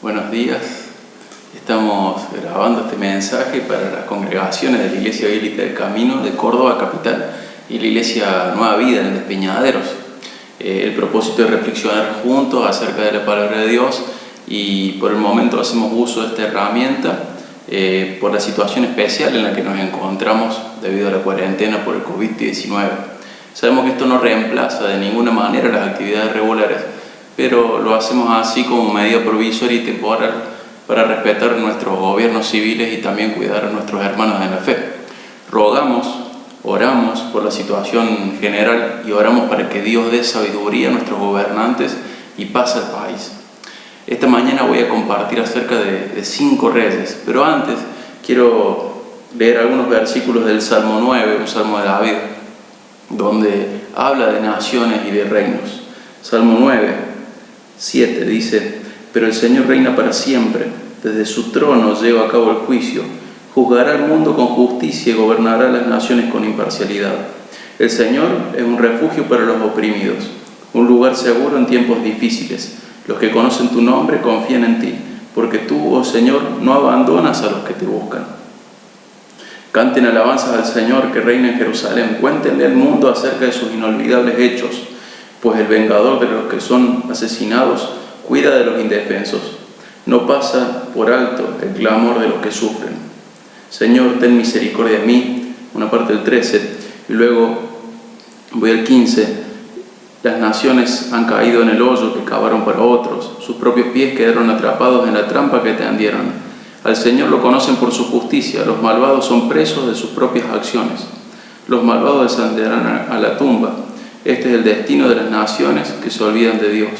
Buenos días. Estamos grabando este mensaje para las congregaciones de la Iglesia Bíblica del Camino de Córdoba Capital y la Iglesia Nueva Vida en Despeñaderos. El propósito es reflexionar juntos acerca de la Palabra de Dios y por el momento hacemos uso de esta herramienta por la situación especial en la que nos encontramos debido a la cuarentena por el COVID-19. Sabemos que esto no reemplaza de ninguna manera las actividades regulares, pero lo hacemos así como medida provisoria y temporal para respetar nuestros gobiernos civiles y también cuidar a nuestros hermanos en la fe. Oramos por la situación general y oramos para que Dios dé sabiduría a nuestros gobernantes y paz al país. Esta mañana voy a compartir acerca de 5 reyes, pero antes quiero leer algunos versículos del Salmo 9, un Salmo de David, donde habla de naciones y de reinos. Salmo 9, 7 dice: pero el Señor reina para siempre, desde su trono lleva a cabo el juicio, juzgará al mundo con justicia y gobernará las naciones con imparcialidad. El Señor es un refugio para los oprimidos, un lugar seguro en tiempos difíciles. Los que conocen tu nombre confían en ti, porque tú, oh Señor, no abandonas a los que te buscan. Canten alabanzas al Señor que reina en Jerusalén, cuéntenle al mundo acerca de sus inolvidables hechos, pues el vengador de los que son asesinados cuida de los indefensos, no pasa por alto el clamor de los que sufren. Señor, ten misericordia de mí, una parte del 13, y luego voy al 15. Las naciones han caído en el hoyo que cavaron para otros, sus propios pies quedaron atrapados en la trampa que tendieron. Al Señor lo conocen por su justicia, los malvados son presos de sus propias acciones. Los malvados descenderán a la tumba. Este es el destino de las naciones que se olvidan de Dios.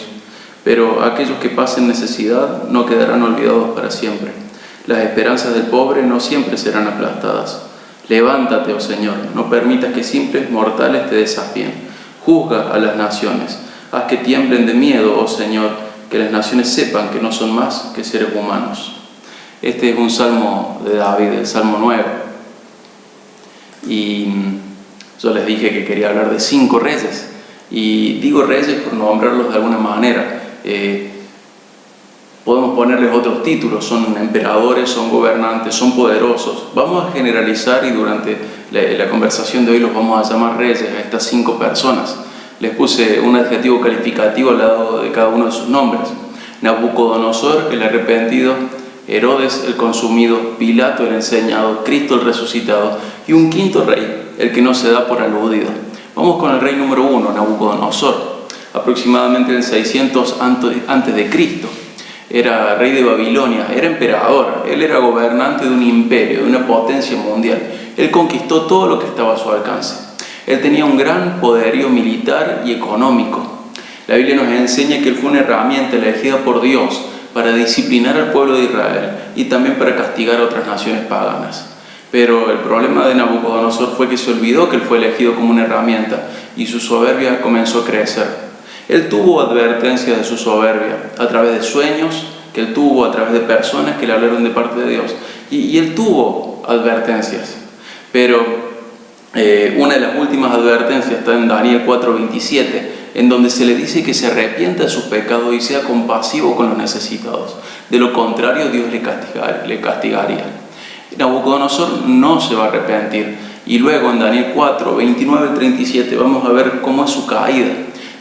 Pero aquellos que pasen necesidad no quedarán olvidados para siempre. Las esperanzas del pobre no siempre serán aplastadas. Levántate, oh Señor, no permitas que simples mortales te desafíen. Juzga a las naciones. Haz que tiemblen de miedo, oh Señor, que las naciones sepan que no son más que seres humanos. Este es un salmo de David, el Salmo 9. Y yo les dije que quería hablar de 5 reyes. Y digo reyes por nombrarlos de alguna manera. Podemos ponerles otros títulos, son emperadores, son gobernantes, son poderosos. Vamos a generalizar y durante la conversación de hoy los vamos a llamar reyes a estas 5 personas. Les puse un adjetivo calificativo al lado de cada uno de sus nombres: Nabucodonosor, el arrepentido; Herodes, el consumido; Pilato, el enseñado; Cristo, el resucitado; y un 5.º rey, el que no se da por aludido. Vamos con el rey número 1, Nabucodonosor, aproximadamente en el 600 antes de Cristo. Era rey de Babilonia, era emperador, él era gobernante de un imperio, de una potencia mundial. Él conquistó todo lo que estaba a su alcance. Él tenía un gran poderío militar y económico. La Biblia nos enseña que él fue una herramienta elegida por Dios para disciplinar al pueblo de Israel y también para castigar a otras naciones paganas. Pero el problema de Nabucodonosor fue que se olvidó que él fue elegido como una herramienta y su soberbia comenzó a crecer. Él tuvo advertencias de su soberbia a través de sueños que él tuvo, a través de personas que le hablaron de parte de Dios. Y él tuvo advertencias. Pero una de las últimas advertencias está en Daniel 4:27, en donde se le dice que se arrepienta de sus pecados y sea compasivo con los necesitados. De lo contrario, Dios le castigaría. Nabucodonosor no se va a arrepentir. Y luego en Daniel 4:29-37 vamos a ver cómo es su caída.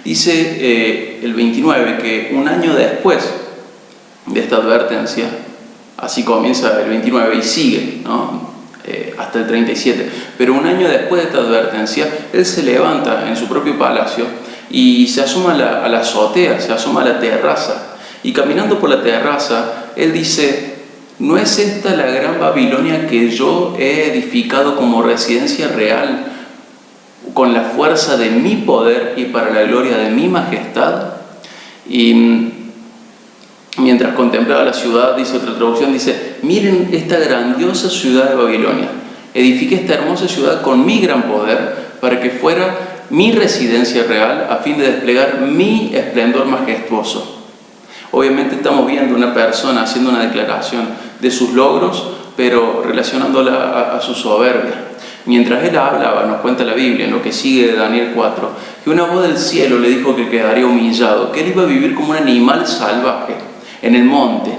Dice el 29 que un año después de esta advertencia, así comienza el 29 y sigue, ¿no? Hasta el 37, pero un año después de esta advertencia, él se levanta en su propio palacio y se asoma a la azotea, se asoma a la terraza, y caminando por la terraza, él dice: ¿no es esta la gran Babilonia que yo he edificado como residencia real, con la fuerza de mi poder y para la gloria de mi majestad? Y mientras contemplaba la ciudad, dice otra traducción, dice: miren esta grandiosa ciudad de Babilonia, edifiqué esta hermosa ciudad con mi gran poder para que fuera mi residencia real a fin de desplegar mi esplendor majestuoso. Obviamente estamos viendo una persona haciendo una declaración de sus logros, pero relacionándola a su soberbia. Mientras él hablaba, nos cuenta la Biblia, en lo que sigue de Daniel 4, que una voz del cielo le dijo que quedaría humillado, que él iba a vivir como un animal salvaje en el monte,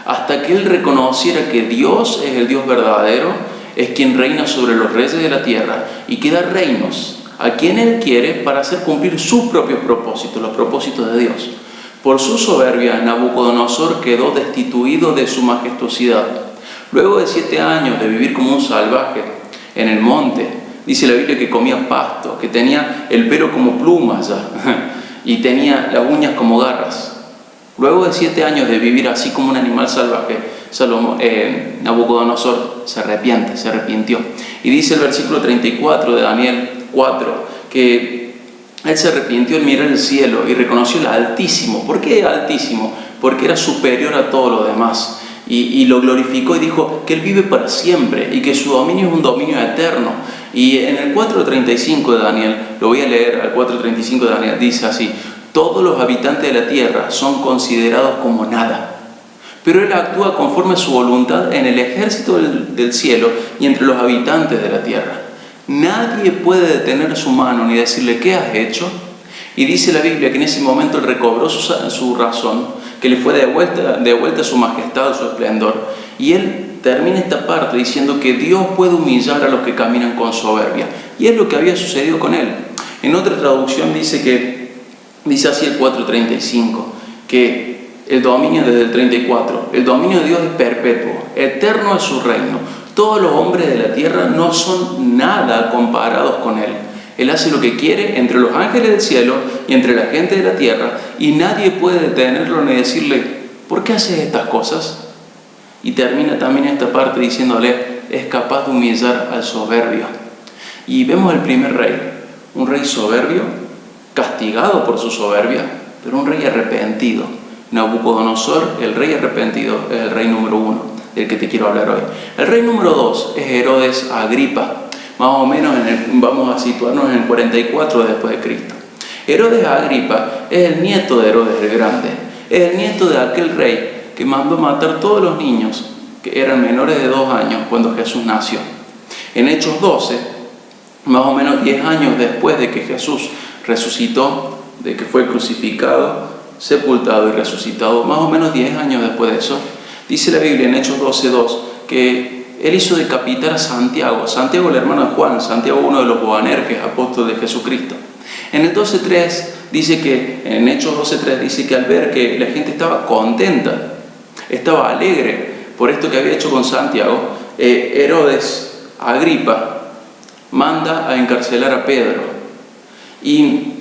hasta que él reconociera que Dios es el Dios verdadero, es quien reina sobre los reyes de la tierra y que da reinos a quien él quiere para hacer cumplir sus propios propósitos, los propósitos de Dios. Por su soberbia, Nabucodonosor quedó destituido de su majestuosidad. Luego de 7 años de vivir como un salvaje en el monte, dice la Biblia que comía pasto, que tenía el pelo como plumas ya, y tenía las uñas como garras. Luego de 7 años de vivir así como un animal salvaje, Nabucodonosor se arrepintió. Y dice el versículo 34 de Daniel 4, que él se arrepintió al mirar el cielo y reconoció el Altísimo. ¿Por qué Altísimo? Porque era superior a todo lo demás. Y lo glorificó y dijo que él vive para siempre y que su dominio es un dominio eterno. Y en el 4.35 de Daniel, lo voy a leer, al 4.35 de Daniel, dice así: todos los habitantes de la tierra son considerados como nada, pero él actúa conforme a su voluntad en el ejército del cielo y entre los habitantes de la tierra. Nadie puede detener su mano ni decirle ¿qué has hecho? Y dice la Biblia que en ese momento él recobró su razón, que le fue devuelta su majestad, su esplendor. Y él termina esta parte diciendo que Dios puede humillar a los que caminan con soberbia. Y es lo que había sucedido con él. En otra traducción dice así el 4.35, que el dominio desde el 34, el dominio de Dios es perpetuo, eterno es su reino. Todos los hombres de la tierra no son nada comparados con él. Él hace lo que quiere entre los ángeles del cielo y entre la gente de la tierra, y nadie puede detenerlo ni decirle ¿por qué haces estas cosas? Y termina también esta parte diciéndole es capaz de humillar al soberbio. Y vemos el primer rey, un rey soberbio, castigado por su soberbia, pero un rey arrepentido. Nabucodonosor, el rey arrepentido, es el rey número 1, del que te quiero hablar hoy. El rey número 2 es Herodes Agripa, más o menos vamos a situarnos en el 44 después de Cristo. Herodes Agripa es el nieto de Herodes el Grande, es el nieto de aquel rey que mandó matar todos los niños que eran menores de 2 años cuando Jesús nació. En Hechos 12, más o menos 10 años después de que Jesús resucitó, de que fue crucificado, sepultado y resucitado, más o menos 10 años después de eso, dice la Biblia en Hechos 12:2 que él hizo decapitar a Santiago, el hermano de Juan, Santiago, uno de los boanerges, apóstol de Jesucristo. En el 12:3 dice que, en Hechos 12:3 dice que al ver que la gente estaba contenta, estaba alegre por esto que había hecho con Santiago, Herodes Agripa manda a encarcelar a Pedro. Y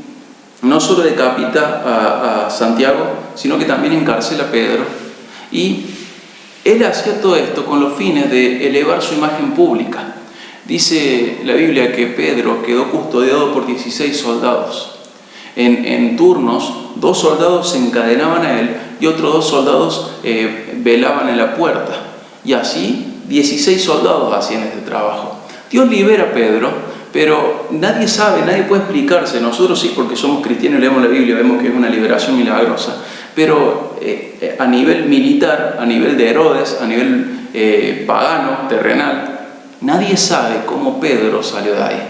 no solo decapita a Santiago, sino que también encarcela a Pedro. Y él hacía todo esto con los fines de elevar su imagen pública. Dice la Biblia que Pedro quedó custodiado por 16 soldados. En turnos, 2 soldados se encadenaban a él y otros 2 soldados velaban en la puerta. Y así 16 soldados hacían este trabajo. Dios libera a Pedro, pero nadie sabe, nadie puede explicarse. Nosotros sí, porque somos cristianos y leemos la Biblia, vemos que es una liberación milagrosa. Pero a nivel militar, a nivel de Herodes, a nivel pagano, terrenal, nadie sabe cómo Pedro salió de ahí.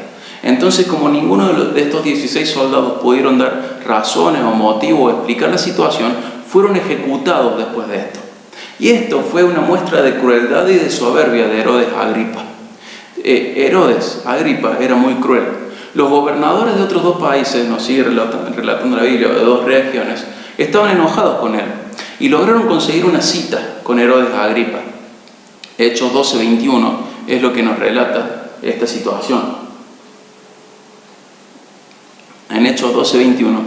Entonces, como ninguno de estos 16 soldados pudieron dar razones o motivos o explicar la situación, fueron ejecutados después de esto. Y esto fue una muestra de crueldad y de soberbia de Herodes Agripa. Herodes Agripa era muy cruel. Los gobernadores de otros 2 países, nos sigue relatando la Biblia, de 2 regiones, estaban enojados con él y lograron conseguir una cita con Herodes Agripa. Hechos 12:21 es lo que nos relata esta situación. En Hechos 12:21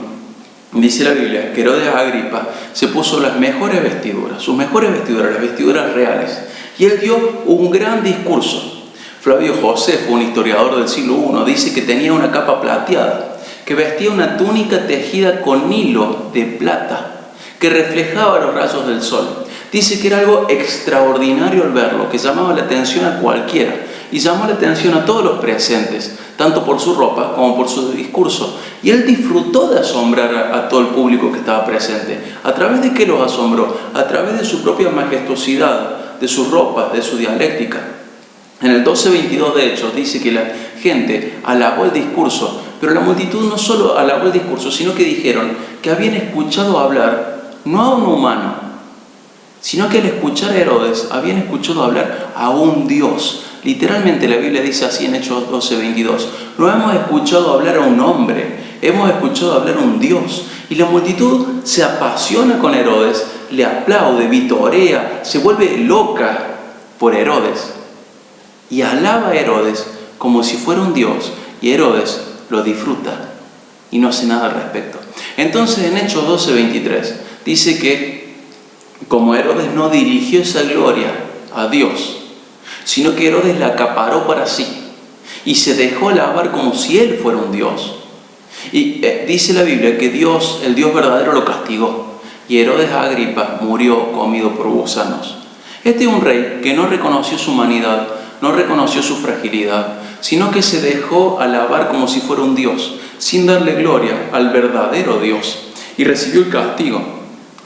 dice la Biblia que Herodes Agripa se puso las mejores vestiduras, sus mejores vestiduras, las vestiduras reales, y él dio un gran discurso. Flavio Josefo, un historiador del siglo I, dice que tenía una capa plateada, que vestía una túnica tejida con hilo de plata, que reflejaba los rayos del sol. Dice que era algo extraordinario al verlo, que llamaba la atención a cualquiera, y llamó la atención a todos los presentes, tanto por su ropa como por su discurso. Y él disfrutó de asombrar a todo el público que estaba presente. ¿A través de qué los asombró? A través de su propia majestuosidad, de sus ropas, de su dialéctica. En el 12:22 de Hechos dice que la gente alabó el discurso, pero la multitud no solo alabó el discurso, sino que dijeron que habían escuchado hablar no a un humano, sino que al escuchar a Herodes habían escuchado hablar a un Dios. Literalmente la Biblia dice así en Hechos 12:22, no hemos escuchado hablar a un hombre, hemos escuchado hablar a un Dios. Y la multitud se apasiona con Herodes, le aplaude, vitorea, se vuelve loca por Herodes y alaba a Herodes como si fuera un Dios, y Herodes lo disfruta y no hace nada al respecto. Entonces en Hechos 12:23 dice que como Herodes no dirigió esa gloria a Dios, sino que Herodes la acaparó para sí y se dejó alabar como si él fuera un Dios. Y dice la Biblia que Dios, el Dios verdadero, lo castigó, y Herodes Agripa murió comido por gusanos. Este es un rey que no reconoció su humanidad, no reconoció su fragilidad, sino que se dejó alabar como si fuera un Dios, sin darle gloria al verdadero Dios, y recibió el castigo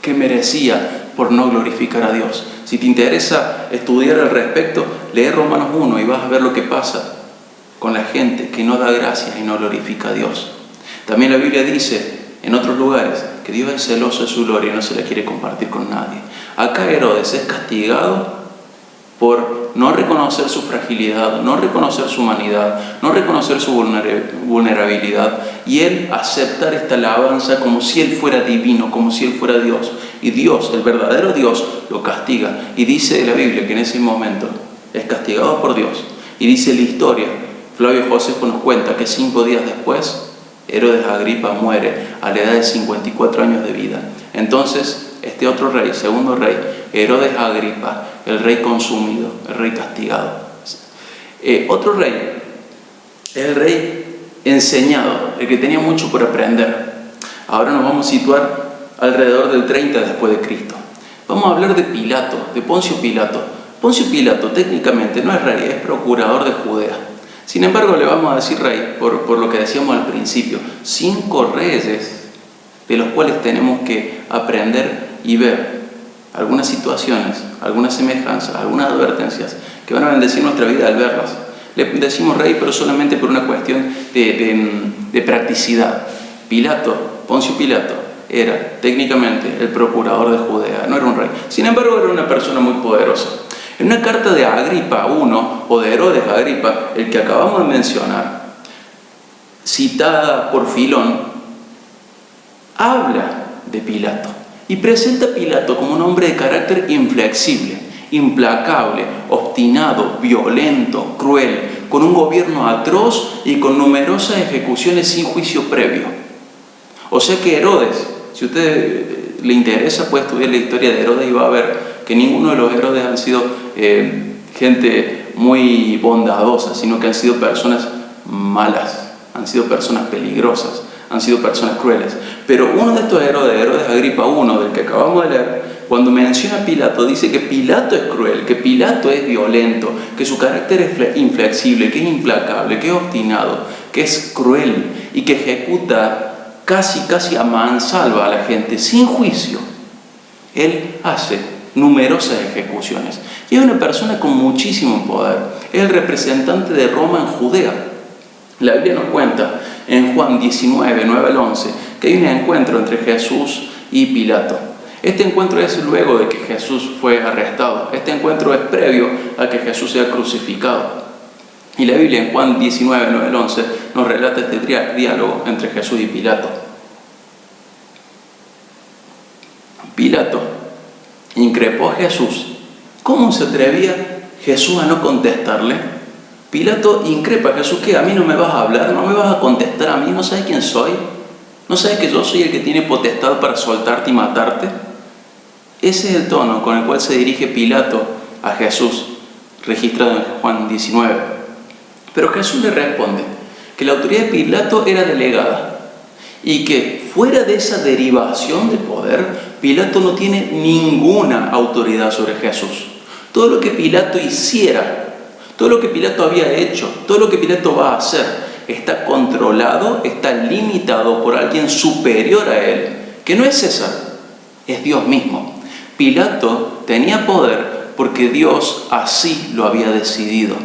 que merecía por no glorificar a Dios. Si te interesa estudiar al respecto, lee Romanos 1 y vas a ver lo que pasa con la gente que no da gracias y no glorifica a Dios. También la Biblia dice en otros lugares que Dios es celoso de su gloria y no se la quiere compartir con nadie. Acá Herodes es castigado por no reconocer su fragilidad, no reconocer su humanidad, no reconocer su vulnerabilidad, y él aceptar esta alabanza como si él fuera divino, como si él fuera Dios. Y Dios, el verdadero Dios, lo castiga. Y dice la Biblia que en ese momento es castigado por Dios. Y dice la historia, Flavio Josefo nos cuenta que 5 días después, Herodes Agripa muere a la edad de 54 años de vida. Entonces, este otro rey, segundo rey, Herodes Agripa, el rey consumido, el rey castigado. Otro rey es el rey enseñado, el que tenía mucho por aprender. Ahora nos vamos a situar alrededor del 30 después de Cristo. Vamos a hablar de Pilato, de Poncio Pilato. Poncio Pilato técnicamente no es rey, es procurador de Judea. Sin embargo, le vamos a decir rey por lo que decíamos al principio. 5 reyes de los cuales tenemos que aprender y ver algunas situaciones, algunas semejanzas, algunas advertencias que van a bendecir nuestra vida al verlas. Le decimos rey, pero solamente por una cuestión de practicidad. Poncio Pilato, era técnicamente el procurador de Judea, no era un rey. Sin embargo, era una persona muy poderosa. En una carta de Agripa I, o de Herodes Agripa, el que acabamos de mencionar, citada por Filón, habla de Pilato y presenta a Pilato como un hombre de carácter inflexible, implacable, obstinado, violento, cruel, con un gobierno atroz y con numerosas ejecuciones sin juicio previo. O sea que Herodes, si a usted le interesa, puede estudiar la historia de Herodes y va a ver que ninguno de los Herodes han sido gente muy bondadosa, sino que han sido personas malas, han sido personas peligrosas, han sido personas crueles. Pero uno de estos Herodes Agripa I, del que acabamos de leer, cuando menciona a Pilato, dice que Pilato es cruel, que Pilato es violento, que su carácter es inflexible, que es implacable, que es obstinado, que es cruel y que ejecuta casi a mansalva a la gente, sin juicio. Él hace numerosas ejecuciones. Y es una persona con muchísimo poder. Es el representante de Roma en Judea. La Biblia nos cuenta en Juan 19, 9 al 11, que hay un encuentro entre Jesús y Pilato. Este encuentro es luego de que Jesús fue arrestado. Este encuentro es previo a que Jesús sea crucificado. Y la Biblia en Juan 19, 9 al 11 nos relata este diálogo entre Jesús y Pilato. Pilato increpó a Jesús. ¿Cómo se atrevía Jesús a no contestarle? Pilato increpa a Jesús. ¿Qué? ¿A mí no me vas a hablar? ¿No me vas a contestar a mí? ¿No sabes quién soy? ¿No sabes que yo soy el que tiene potestad para soltarte y matarte? Ese es el tono con el cual se dirige Pilato a Jesús, registrado en Juan 19. Pero Jesús le responde que la autoridad de Pilato era delegada y que fuera de esa derivación de poder, Pilato no tiene ninguna autoridad sobre Jesús. Todo lo que Pilato hiciera, todo lo que Pilato había hecho, todo lo que Pilato va a hacer, está controlado, está limitado por alguien superior a él, que no es César, es Dios mismo. Pilato tenía poder porque Dios así lo había decidido.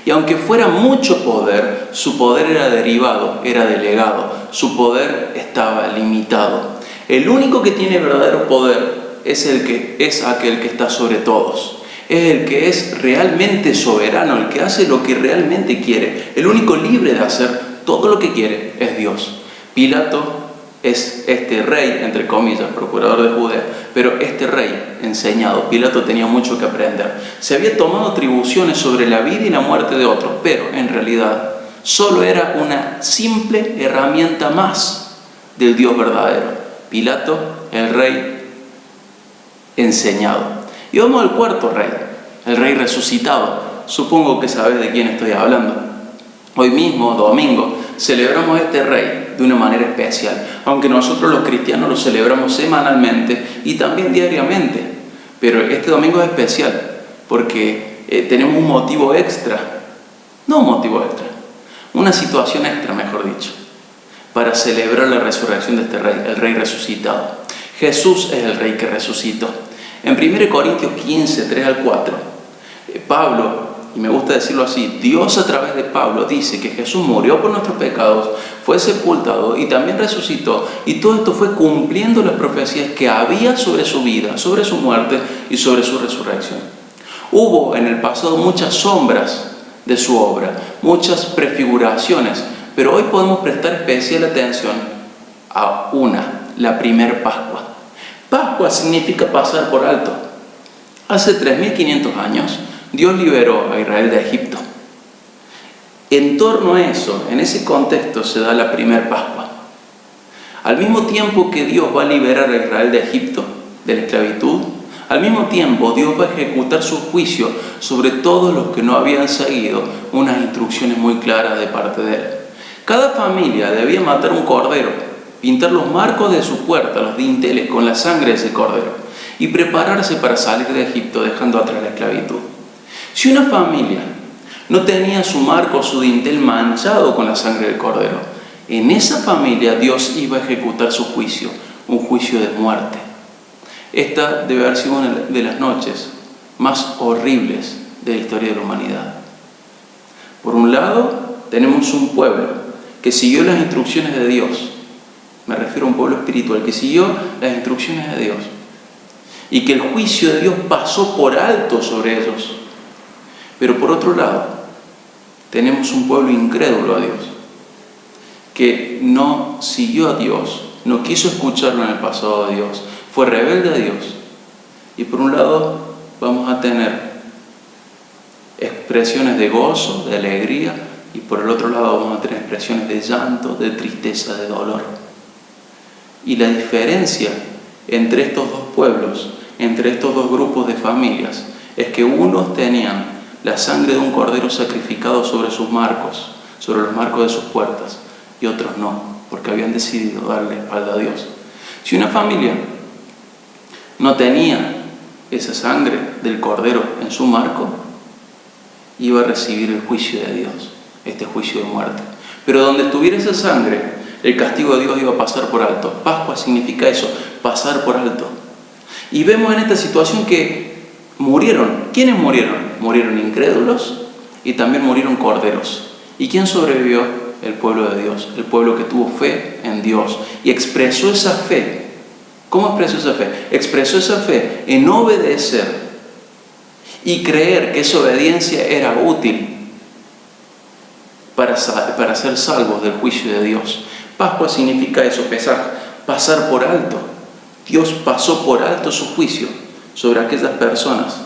Y aunque fuera mucho poder, su poder era derivado, era delegado, su poder estaba limitado. El único que tiene verdadero poder es aquel que está sobre todos. Es el que es realmente soberano, el que hace lo que realmente quiere. El único libre de hacer todo lo que quiere es Dios. Pilato es este rey, entre comillas, procurador de Judea, pero este rey enseñado, Pilato tenía mucho que aprender. Se había tomado atribuciones sobre la vida y la muerte de otros, pero en realidad solo era una simple herramienta más del Dios verdadero. Pilato, el rey enseñado. Y vamos al cuarto rey, el rey resucitado. Supongo que sabes de quién estoy hablando. Hoy mismo, domingo, celebramos este rey de una manera especial, aunque nosotros los cristianos lo celebramos semanalmente y también diariamente. Pero este domingo es especial porque tenemos un motivo extra, no un motivo extra, una situación extra, mejor dicho, para celebrar la resurrección de este rey, el rey resucitado. Jesús es el rey que resucitó. En 1 Corintios 15, 3 al 4, Pablo, y me gusta decirlo así, Dios a través de Pablo dice que Jesús murió por nuestros pecados, fue sepultado y también resucitó. Y todo esto fue cumpliendo las profecías que había sobre su vida, sobre su muerte y sobre su resurrección. Hubo en el pasado muchas sombras de su obra, muchas prefiguraciones, pero hoy podemos prestar especial atención a la primer Pascua. Pascua significa pasar por alto. Hace 3.500 años, Dios liberó a Israel de Egipto. En torno a eso, en ese contexto, se da la primer Pascua. Al mismo tiempo que Dios va a liberar a Israel de Egipto, de la esclavitud, al mismo tiempo Dios va a ejecutar su juicio sobre todos los que no habían seguido unas instrucciones muy claras de parte de Él. Cada familia debía matar un cordero, pintar los marcos de su puerta, los dinteles, con la sangre de ese cordero y prepararse para salir de Egipto dejando atrás la esclavitud. Si una familia no tenía su marco o su dintel manchado con la sangre del cordero, en esa familia Dios iba a ejecutar su juicio, un juicio de muerte. Esta debe haber sido una de las noches más horribles de la historia de la humanidad. Por un lado, tenemos un pueblo que siguió las instrucciones de Dios. Me refiero a un pueblo espiritual que siguió las instrucciones de Dios y que el juicio de Dios pasó por alto sobre ellos. Pero por otro lado, tenemos un pueblo incrédulo a Dios, que no siguió a Dios, no quiso escucharlo en el pasado a Dios, fue rebelde a Dios. Y por un lado vamos a tener expresiones de gozo, de alegría, y por el otro lado vamos a tener expresiones de llanto, de tristeza, de dolor. Y la diferencia entre estos dos pueblos, entre estos dos grupos de familias, es que unos tenían la sangre de un cordero sacrificado sobre sus marcos, sobre los marcos de sus puertas, y otros no, porque habían decidido darle espalda a Dios. Si una familia no tenía esa sangre del cordero en su marco, iba a recibir el juicio de Dios, este juicio de muerte. Pero donde estuviera esa sangre, el castigo de Dios iba a pasar por alto. Pascua significa eso, pasar por alto. Y vemos en esta situación que murieron. ¿Quiénes murieron? Murieron incrédulos y también murieron corderos. ¿Y quién sobrevivió? El pueblo de Dios, el pueblo que tuvo fe en Dios y expresó esa fe. ¿Cómo expresó esa fe? Expresó esa fe en obedecer y creer que esa obediencia era útil para ser salvos del juicio de Dios. Pascua significa eso, pasar por alto. Dios pasó por alto su juicio sobre aquellas personas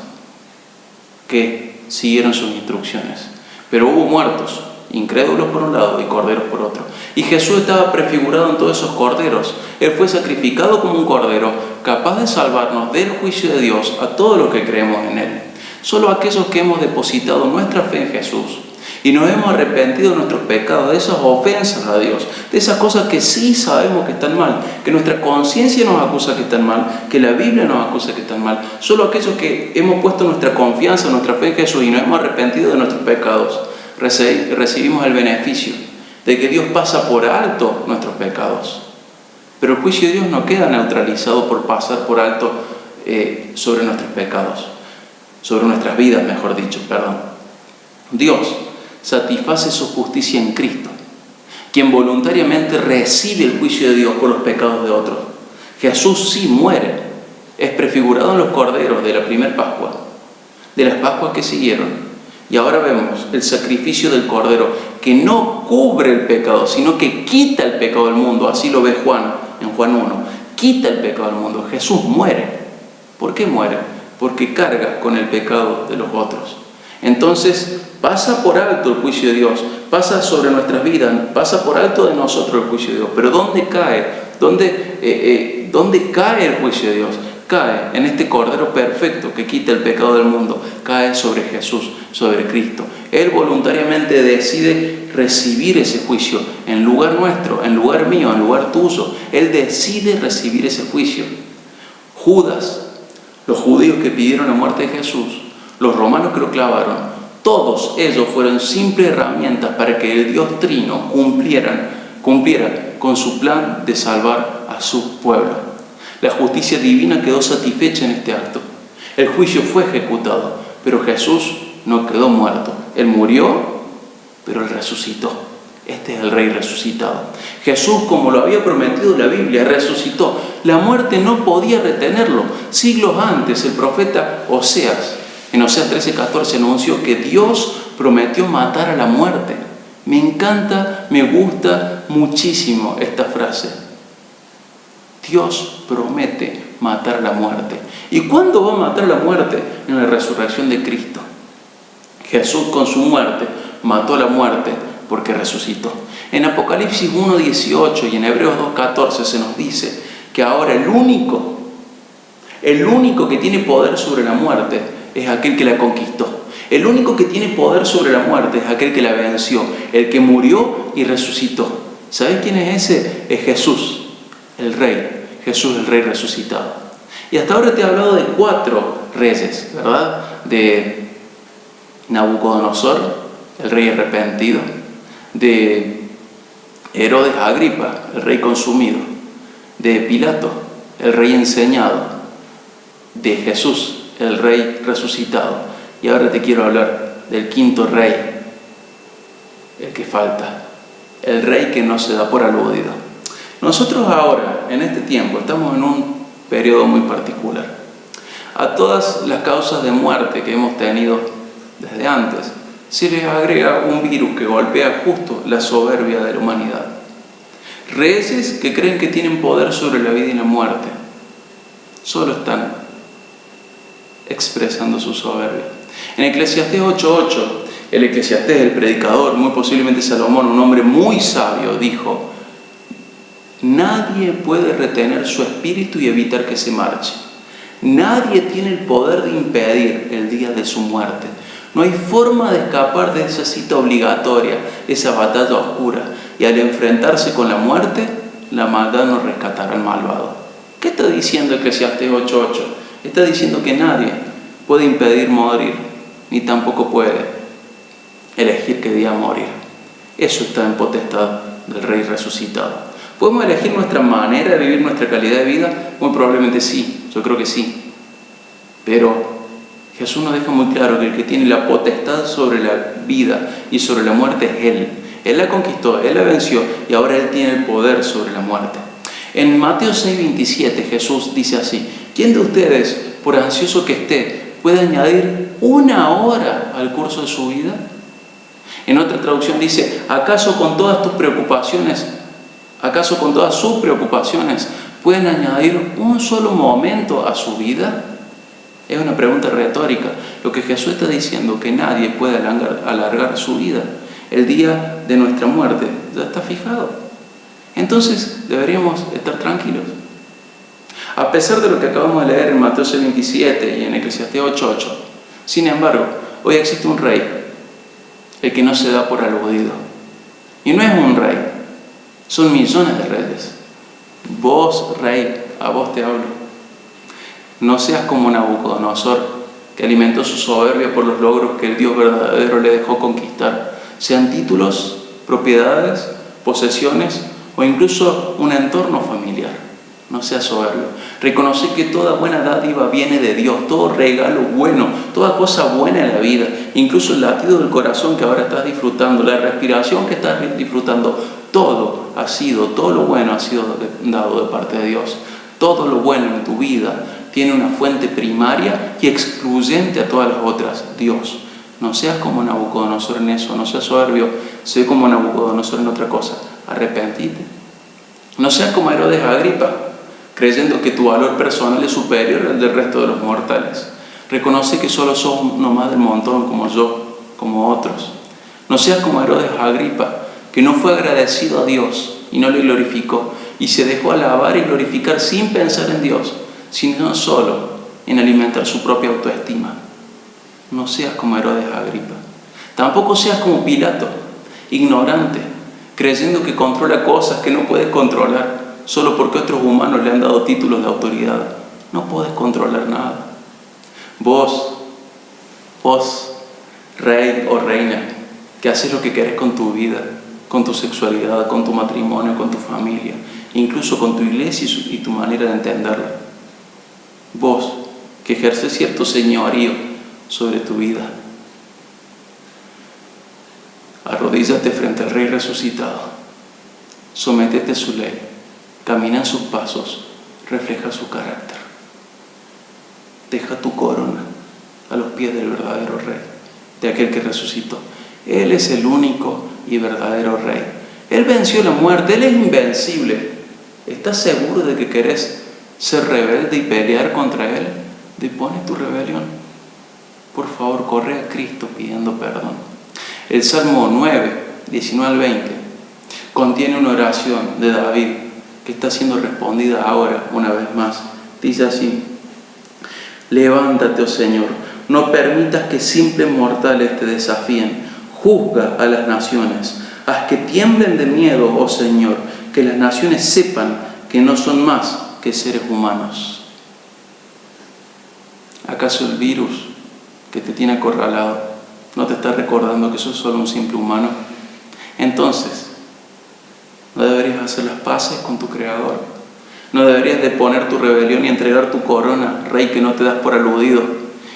que siguieron sus instrucciones. Pero hubo muertos, incrédulos por un lado y corderos por otro. Y Jesús estaba prefigurado en todos esos corderos. Él fue sacrificado como un cordero, capaz de salvarnos del juicio de Dios a todos los que creemos en Él. Solo aquellos que hemos depositado nuestra fe en Jesús y nos hemos arrepentido de nuestros pecados, de esas ofensas a Dios, de esas cosas que sí sabemos que están mal, que nuestra conciencia nos acusa que están mal, que la Biblia nos acusa que están mal. Solo aquellos que hemos puesto nuestra confianza, nuestra fe en Jesús y nos hemos arrepentido de nuestros pecados, recibimos el beneficio de que Dios pasa por alto nuestros pecados. Pero el juicio de Dios no queda neutralizado por pasar por alto sobre nuestros pecados, sobre nuestras vidas, mejor dicho, perdón. Dios satisface su justicia en Cristo, quien voluntariamente recibe el juicio de Dios por los pecados de otros. Jesús sí muere Es prefigurado en los corderos de la primera Pascua, de las Pascuas que siguieron. Y ahora vemos el sacrificio del cordero que no cubre el pecado, sino que quita el pecado del mundo. Así lo ve Juan en Juan 1. Quita el pecado del mundo. Jesús muere. ¿Por qué muere? Porque carga con el pecado de los otros. Entonces pasa por alto el juicio de Dios, pasa sobre nuestras vidas, pasa por alto de nosotros el juicio de Dios. Pero ¿dónde cae? ¿Dónde cae el juicio de Dios? Cae en este Cordero perfecto que quita el pecado del mundo. Cae sobre Jesús, sobre Cristo. Él voluntariamente decide recibir ese juicio en lugar nuestro, en lugar mío, en lugar tuyo. Él decide recibir ese juicio. Judas, los judíos que pidieron la muerte de Jesús, los romanos que lo clavaron, todos ellos fueron simples herramientas para que el Dios Trino cumpliera con su plan de salvar a su pueblo. La justicia divina quedó satisfecha en este acto. El juicio fue ejecutado, pero Jesús no quedó muerto. Él murió, pero Él resucitó. Este es el Rey resucitado. Jesús, como lo había prometido la Biblia, resucitó. La muerte no podía retenerlo. Siglos antes, el profeta Oseas, en Oseas 13:14, anunció que Dios prometió matar a la muerte. Me encanta, me gusta muchísimo esta frase. Dios promete matar a la muerte. ¿Y cuándo va a matar a la muerte? En la resurrección de Cristo. Jesús con su muerte mató a la muerte porque resucitó. En Apocalipsis 1:18 y en Hebreos 2:14 se nos dice que ahora el único que tiene poder sobre la muerte es aquel que la conquistó. El único que tiene poder sobre la muerte es aquel que la venció, el que murió y resucitó. ¿Sabes quién es ese? Es Jesús, el Rey. Jesús, el Rey resucitado. Y hasta ahora te he hablado de 4 reyes, ¿verdad? De Nabucodonosor, el rey arrepentido, de Herodes Agripa, el rey consumido, de Pilato, el rey enseñado, de Jesús, el Rey resucitado. Y ahora te quiero hablar del 5.º rey, el que falta, el rey que no se da por aludido. Nosotros ahora, en este tiempo, estamos en un periodo muy particular. A todas las causas de muerte que hemos tenido desde antes, se les agrega un virus que golpea justo la soberbia de la humanidad. Reyes que creen que tienen poder sobre la vida y la muerte, solo están expresando su soberbia. En Eclesiastés 8:8, el Eclesiastés, el predicador, muy posiblemente Salomón, un hombre muy sabio, dijo: nadie puede retener su espíritu y evitar que se marche. Nadie tiene el poder de impedir el día de su muerte. No hay forma de escapar de esa cita obligatoria, esa batalla oscura. Y al enfrentarse con la muerte, la maldad no rescatará al malvado. ¿Qué está diciendo Eclesiastés 8:8? Está diciendo que nadie puede impedir morir, ni tampoco puede elegir qué día morir. Eso está en potestad del Rey resucitado. ¿Podemos elegir nuestra manera de vivir nuestra calidad de vida? Muy probablemente sí, yo creo que sí. Pero Jesús nos deja muy claro que el que tiene la potestad sobre la vida y sobre la muerte es Él. Él la conquistó, Él la venció y ahora Él tiene el poder sobre la muerte. En Mateo 6:27 Jesús dice así: ¿quién de ustedes, por ansioso que esté, puede añadir 1 hora al curso de su vida? En otra traducción dice: ¿acaso con todas sus preocupaciones pueden añadir un solo momento a su vida? Es una pregunta retórica. Lo que Jesús está diciendo, que nadie puede alargar su vida. El día de nuestra muerte ya está fijado. Entonces deberíamos estar tranquilos. A pesar de lo que acabamos de leer en Mateo 6:27 y en Eclesiastés 8:8, sin embargo, hoy existe un rey, el que no se da por aludido. Y no es un rey, son millones de reyes. Vos, rey, a vos te hablo. No seas como Nabucodonosor, que alimentó su soberbia por los logros que el Dios verdadero le dejó conquistar, sean títulos, propiedades, posesiones o incluso un entorno familiar. No seas soberbio. Reconoce que toda buena dádiva viene de Dios, todo regalo bueno, toda cosa buena en la vida, incluso el latido del corazón que ahora estás disfrutando, la respiración que estás disfrutando, todo lo bueno ha sido dado de parte de Dios. Todo lo bueno en tu vida tiene una fuente primaria y excluyente a todas las otras, Dios. No seas como Nabucodonosor en eso, no seas soberbio, sé como Nabucodonosor en otra cosa, arrepentite. No seas como Herodes Agripa, creyendo que tu valor personal es superior al del resto de los mortales. Reconoce que solo sos uno más del montón, como yo, como otros. No seas como Herodes Agripa, que no fue agradecido a Dios y no le glorificó, y se dejó alabar y glorificar sin pensar en Dios, sino solo en alimentar su propia autoestima. No seas como Herodes Agripa. Tampoco seas como Pilato, ignorante, creyendo que controla cosas que no puedes controlar, solo porque otros humanos le han dado títulos de autoridad. No puedes controlar nada. Vos, rey o reina, que haces lo que querés con tu vida, con tu sexualidad, con tu matrimonio, con tu familia, incluso con tu iglesia y tu manera de entenderla. Vos, que ejerces cierto señorío sobre tu vida, arrodíllate frente al Rey resucitado, sométete a su ley, camina en sus pasos, refleja su carácter. Deja tu corona a los pies del verdadero Rey, de aquel que resucitó. Él es el único y verdadero Rey. Él venció la muerte, Él es invencible. ¿Estás seguro de que querés ser rebelde y pelear contra Él? Depone tu rebelión. Por favor, corre a Cristo pidiendo perdón. El Salmo 9, 19 al 20, contiene una oración de David que está siendo respondida ahora una vez más. Dice así: levántate, oh Señor, no permitas que simples mortales te desafíen. Juzga a las naciones, haz que tiemblen de miedo, oh Señor, que las naciones sepan que no son más que seres humanos. ¿Acaso el virus que te tiene acorralado no te está recordando que sos solo un simple humano? Entonces, ¿no deberías hacer las paces con tu Creador? ¿No deberías deponer tu rebelión y entregar tu corona, Rey que no te das por aludido,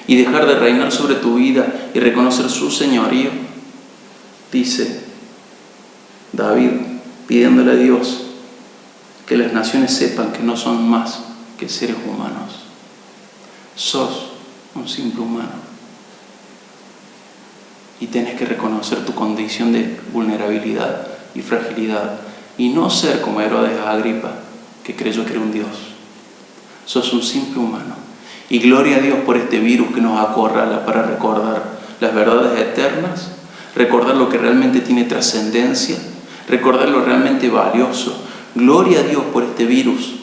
y dejar de reinar sobre tu vida y reconocer su señorío? Dice David, pidiéndole a Dios que las naciones sepan que no son más que seres humanos. Sos un simple humano. Y tenés que reconocer tu condición de vulnerabilidad y fragilidad y no ser como Herodes Agripa, que creyó que era un Dios. Sos un simple humano. Y gloria a Dios por este virus que nos acorrala para recordar las verdades eternas, recordar lo que realmente tiene trascendencia, recordar lo realmente valioso. Gloria a Dios por este virus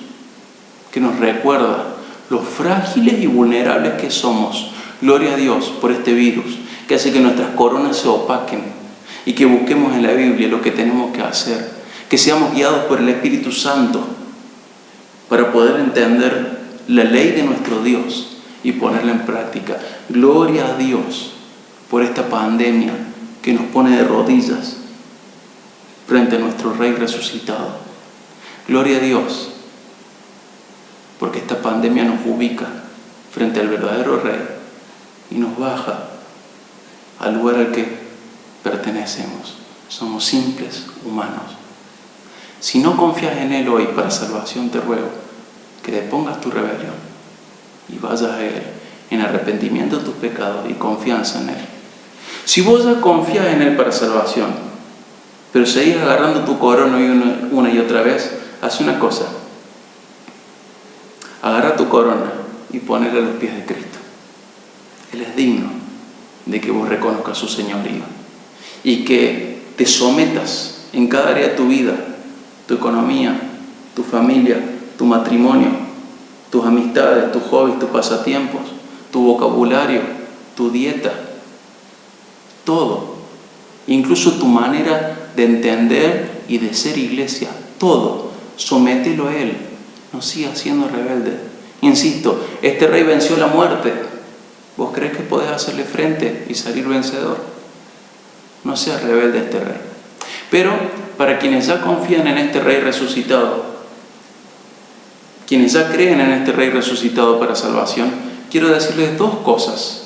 que nos recuerda lo frágiles y vulnerables que somos. Gloria a Dios por este virus que hace que nuestras coronas se opaquen y que busquemos en la Biblia lo que tenemos que hacer, que seamos guiados por el Espíritu Santo para poder entender la ley de nuestro Dios y ponerla en práctica. Gloria a Dios por esta pandemia que nos pone de rodillas frente a nuestro Rey resucitado. Gloria a Dios porque esta pandemia nos ubica frente al verdadero Rey y nos baja al lugar al que pertenecemos. Somos simples humanos. Si no confías en Él hoy para salvación, te ruego que depongas tu rebelión y vayas a Él en arrepentimiento de tus pecados y confianza en Él. Si vos ya confías en Él para salvación, pero seguís agarrando tu corona una y otra vez, haz una cosa: agarra tu corona y ponela a los pies de Cristo. Él es digno de que vos reconozcas su señorío y que te sometas en cada área de tu vida, tu economía, tu familia, tu matrimonio, tus amistades, tus hobbies, tus pasatiempos, tu vocabulario, tu dieta, todo, incluso tu manera de entender y de ser iglesia, todo, somételo a Él, no sigas siendo rebelde. Insisto, este Rey venció la muerte. ¿Vos crees que podés hacerle frente y salir vencedor? No seas rebelde a este Rey. Pero para quienes ya confían en este Rey resucitado, quienes ya creen en este Rey resucitado para salvación, quiero decirles dos cosas.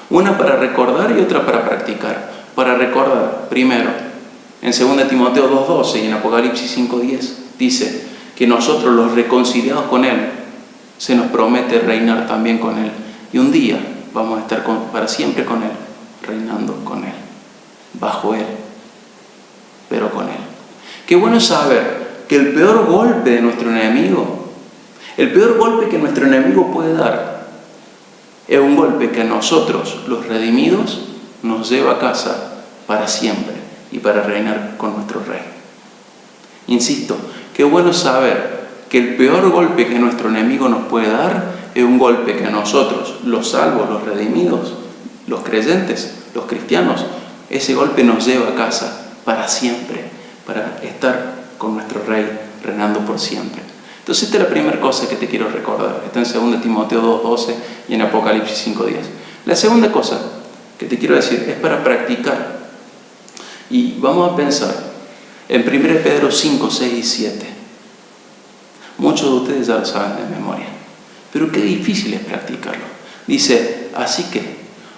Una para recordar y otra para practicar. Para recordar, primero, en 2 Timoteo 2:12 y en Apocalipsis 5:10, dice que nosotros los reconciliados con Él se nos promete reinar también con Él. Y un día vamos a estar para siempre con Él, reinando con Él, bajo Él, pero con Él. Qué bueno saber que el peor golpe de nuestro enemigo, el peor golpe que nuestro enemigo puede dar, es un golpe que a nosotros, los redimidos, nos lleva a casa para siempre y para reinar con nuestro Rey. Insisto, qué bueno saber que el peor golpe que nuestro enemigo nos puede dar es un golpe que a nosotros, los salvos, los redimidos, los creyentes, los cristianos, ese golpe nos lleva a casa para siempre, para estar con nuestro Rey reinando por siempre. Entonces esta es la primera cosa que te quiero recordar. Está en 2 Timoteo 2:12 y en Apocalipsis 5:10. La segunda cosa que te quiero decir es para practicar. Y vamos a pensar en 1 Pedro 5, 6 y 7. Muchos de ustedes ya lo saben de memoria, pero qué difícil es practicarlo. Dice, así que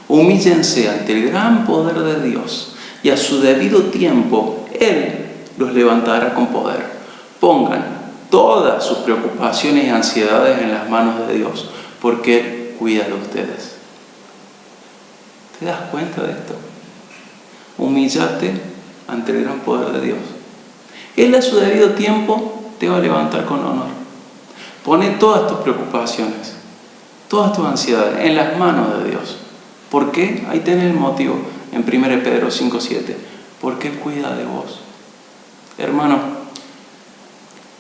humíllense ante el gran poder de Dios y a su debido tiempo Él los levantará con poder. Pongan todas sus preocupaciones y ansiedades en las manos de Dios, porque Él cuida de ustedes. ¿Te das cuenta de esto? Humíllate ante el gran poder de Dios. Él a su debido tiempo te va a levantar con honor. Pone todas tus preocupaciones, todas tus ansiedades en las manos de Dios. ¿Por qué? Ahí tenés el motivo en 1 Pedro 5:7. Porque Él cuida de vos. Hermano,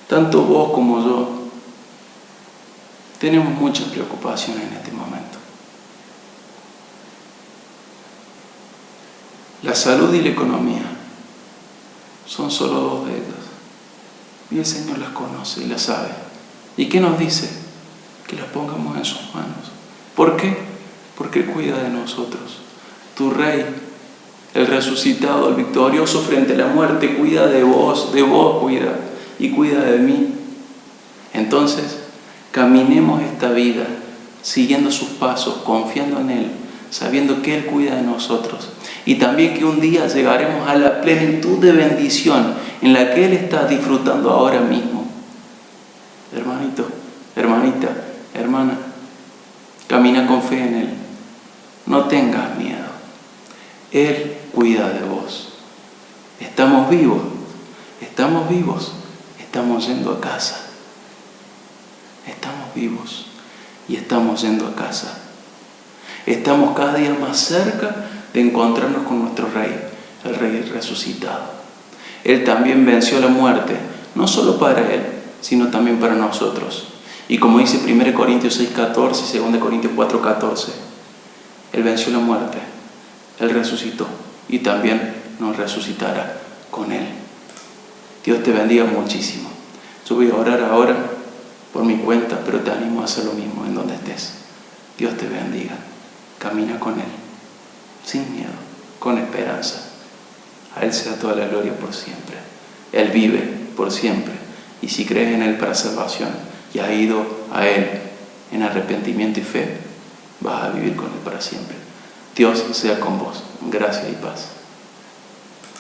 tanto vos como yo tenemos muchas preocupaciones en este momento. La salud y la economía son solo dos de ellas. Y el Señor las conoce y las sabe. ¿Y qué nos dice? Que las pongamos en sus manos. ¿Por qué? Porque Él cuida de nosotros. Tu Rey, el resucitado, el victorioso frente a la muerte, cuida de vos cuida y cuida de mí. Entonces, caminemos esta vida siguiendo sus pasos, confiando en Él, sabiendo que Él cuida de nosotros. Y también que un día llegaremos a la plenitud de bendición en la que Él está disfrutando ahora mismo. Hermanito, hermanita, hermana, camina con fe en Él. No tengas miedo. Él cuida de vos. Estamos vivos, estamos yendo a casa. Estamos vivos y estamos yendo a casa. Estamos cada día más cerca de encontrarnos con nuestro Rey, el Rey resucitado. Él también venció la muerte, no solo para Él, sino también para nosotros. Y como dice 1 Corintios 6:14 y 2 Corintios 4:14, Él venció la muerte, Él resucitó y también nos resucitará con Él. Dios te bendiga muchísimo. Yo voy a orar ahora por mi cuenta, pero te animo a hacer lo mismo en donde estés. Dios te bendiga. Camina con Él, sin miedo, con esperanza. A Él sea toda la gloria por siempre. Él vive por siempre. Y si crees en Él para salvación y has ido a Él en arrepentimiento y fe, vas a vivir con Él para siempre. Dios sea con vos. Gracia y paz.